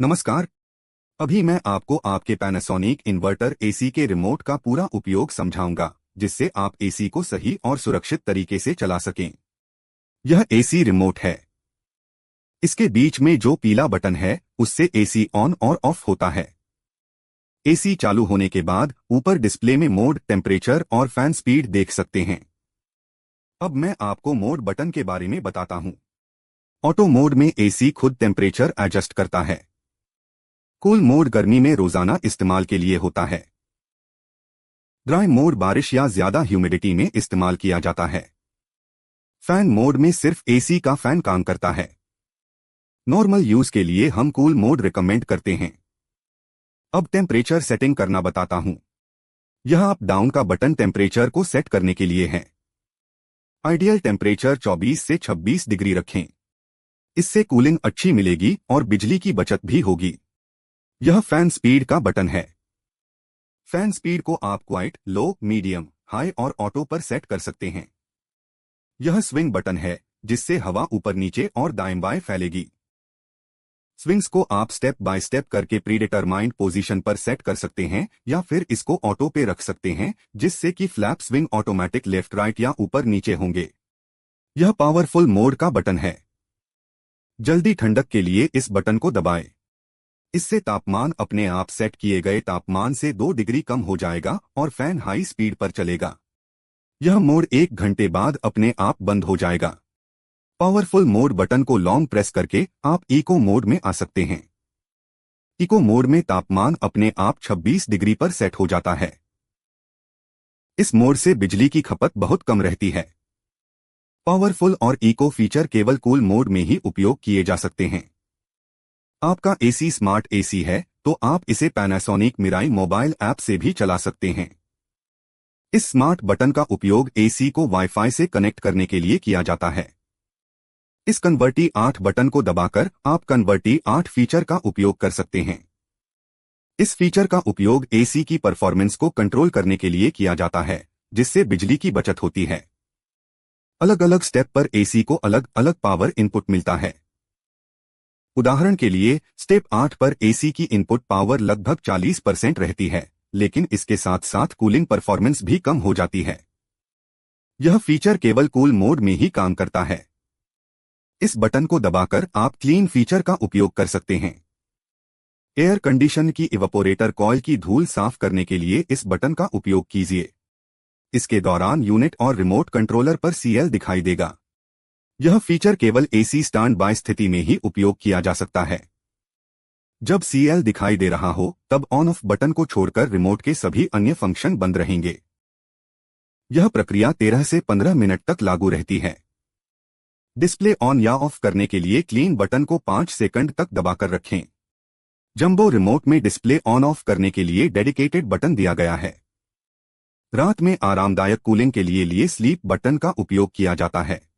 नमस्कार। अभी मैं आपको आपके पैनासोनिक इन्वर्टर एसी के रिमोट का पूरा उपयोग समझाऊंगा, जिससे आप एसी को सही और सुरक्षित तरीके से चला सकें। यह एसी रिमोट है। इसके बीच में जो पीला बटन है, उससे एसी ऑन और ऑफ होता है। एसी चालू होने के बाद ऊपर डिस्प्ले में मोड, टेम्परेचर और फैन स्पीड देख सकते हैं। अब मैं आपको मोड बटन के बारे में बताता हूं। ऑटो मोड में एसी खुद टेम्परेचर एडजस्ट करता है। कूल मोड गर्मी में रोजाना इस्तेमाल के लिए होता है। ड्राई मोड बारिश या ज्यादा ह्यूमिडिटी में इस्तेमाल किया जाता है। फैन मोड में सिर्फ एसी का फैन काम करता है। नॉर्मल यूज के लिए हम कूल मोड रिकमेंड करते हैं। अब टेम्परेचर सेटिंग करना बताता हूं। यह अप डाउन का बटन टेम्परेचर को सेट करने के लिए है। आइडियल टेम्परेचर 24 से 26 डिग्री रखें। इससे कूलिंग अच्छी मिलेगी और बिजली की बचत भी होगी। यह फैन स्पीड का बटन है। फैन स्पीड को आप क्वाइट, लो, मीडियम, हाई और ऑटो पर सेट कर सकते हैं। यह स्विंग बटन है, जिससे हवा ऊपर नीचे और दाएं बाएं फैलेगी। स्विंग्स को आप स्टेप बाय स्टेप करके प्रीडिटरमाइंड पोजीशन पर सेट कर सकते हैं या फिर इसको ऑटो पे रख सकते हैं, जिससे कि flap swing automatic left right या ऊपर नीचे होंगे। यह पावरफुल मोड का बटन है। जल्दी ठंडक के लिए इस बटन को दबाएं। इससे तापमान अपने आप सेट किए गए तापमान से 2 डिग्री कम हो जाएगा और फैन हाई स्पीड पर चलेगा। यह मोड 1 घंटे बाद अपने आप बंद हो जाएगा। पावरफुल मोड बटन को लॉन्ग प्रेस करके आप इको मोड में आ सकते हैं। इको मोड में तापमान अपने आप 26 डिग्री पर सेट हो जाता है। इस मोड से बिजली की खपत बहुत कम रहती है। पावरफुल और इको फीचर केवल कूल मोड में ही उपयोग किए जा सकते हैं। आपका एसी स्मार्ट एसी है, तो आप इसे पैनासोनिक मिराई मोबाइल ऐप से भी चला सकते हैं। इस स्मार्ट बटन का उपयोग एसी को वाईफाई से कनेक्ट करने के लिए किया जाता है। इस कन्वर्टी 8 बटन को दबाकर आप कन्वर्टी 8 फीचर का उपयोग कर सकते हैं। इस फीचर का उपयोग एसी की परफॉर्मेंस को कंट्रोल करने के लिए किया जाता है, जिससे बिजली की बचत होती है। अलग अलग स्टेप पर एसी को अलग अलग पावर इनपुट मिलता है। उदाहरण के लिए स्टेप 8 पर एसी की इनपुट पावर लगभग 40% रहती है, लेकिन इसके साथ साथ कूलिंग परफॉर्मेंस भी कम हो जाती है। यह फीचर केवल कूल मोड में ही काम करता है। इस बटन को दबाकर आप क्लीन फीचर का उपयोग कर सकते हैं। एयर कंडीशन की इवेपोरेटर कॉइल की धूल साफ करने के लिए इस बटन का उपयोग कीजिए। इसके दौरान यूनिट और रिमोट कंट्रोलर पर सीएल दिखाई देगा। यह फीचर केवल एसी स्टैंड बाय स्थिति में ही उपयोग किया जा सकता है। जब सीएल दिखाई दे रहा हो, तब ऑन ऑफ बटन को छोड़कर रिमोट के सभी अन्य फंक्शन बंद रहेंगे। यह प्रक्रिया 13 से 15 मिनट तक लागू रहती है। डिस्प्ले ऑन या ऑफ करने के लिए क्लीन बटन को 5 सेकंड तक दबाकर रखें। जंबो रिमोट में डिस्प्ले ऑन ऑफ करने के लिए डेडिकेटेड बटन दिया गया है। रात में आरामदायक कूलिंग के लिए स्लीप बटन का उपयोग किया जाता है।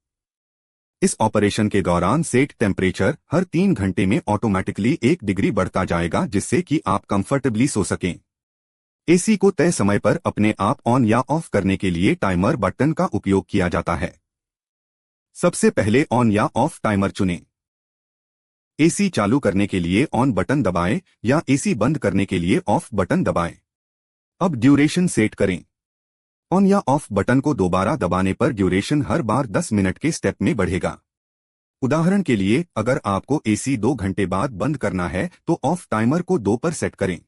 इस ऑपरेशन के दौरान सेट टेम्परेचर हर 3 घंटे में ऑटोमेटिकली 1 डिग्री बढ़ता जाएगा, जिससे कि आप कंफर्टेबली सो सकें। एसी को तय समय पर अपने आप ऑन या ऑफ करने के लिए टाइमर बटन का उपयोग किया जाता है। सबसे पहले ऑन या ऑफ टाइमर चुनें। एसी चालू करने के लिए ऑन बटन दबाएं या एसी बंद करने के लिए ऑफ बटन दबाएं। अब ड्यूरेशन सेट करें। ऑन या ऑफ बटन को दोबारा दबाने पर ड्यूरेशन हर बार 10 मिनट के स्टेप में बढ़ेगा। उदाहरण के लिए, अगर आपको एसी 2 घंटे बाद बंद करना है तो ऑफ टाइमर को 2 पर सेट करें।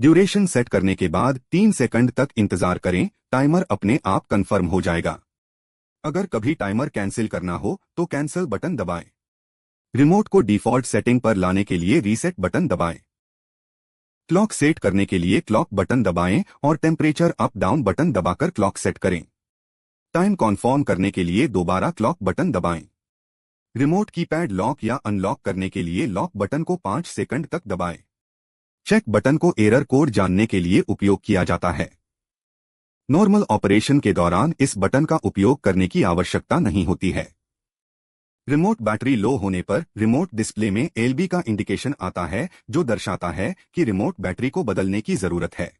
ड्यूरेशन सेट करने के बाद 3 सेकंड तक इंतजार करें, टाइमर अपने आप कंफर्म हो जाएगा। अगर कभी टाइमर कैंसिल करना हो तो कैंसिल बटन दबाएं। रिमोट को डिफॉल्ट सेटिंग पर लाने के लिए रीसेट बटन दबाएं। क्लॉक सेट करने के लिए क्लॉक बटन दबाएं और टेम्परेचर अप डाउन बटन दबाकर क्लॉक सेट करें। टाइम कन्फर्म करने के लिए दोबारा क्लॉक बटन दबाएं। रिमोट कीपैड लॉक या अनलॉक करने के लिए लॉक बटन को 5 सेकंड तक दबाएं। चेक बटन को एरर कोड जानने के लिए उपयोग किया जाता है। नॉर्मल ऑपरेशन के दौरान इस बटन का उपयोग करने की आवश्यकता नहीं होती है। रिमोट बैटरी लो होने पर रिमोट डिस्प्ले में एलबी का इंडिकेशन आता है, जो दर्शाता है कि रिमोट बैटरी को बदलने की जरूरत है।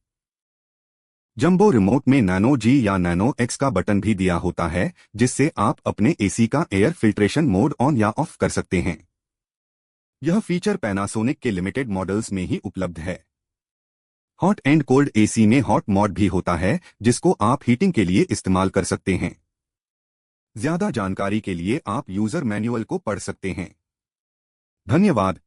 जंबो रिमोट में नैनो जी या नैनो एक्स का बटन भी दिया होता है, जिससे आप अपने एसी का एयर फिल्ट्रेशन मोड ऑन या ऑफ कर सकते हैं। यह फीचर पैनासोनिक के लिमिटेड मॉडल्स में ही उपलब्ध है। हॉट एंड कोल्ड एसी में हॉट मोड भी होता है, जिसको आप हीटिंग के लिए इस्तेमाल कर सकते हैं। ज्यादा जानकारी के लिए आप यूजर मैनुअल को पढ़ सकते हैं। धन्यवाद।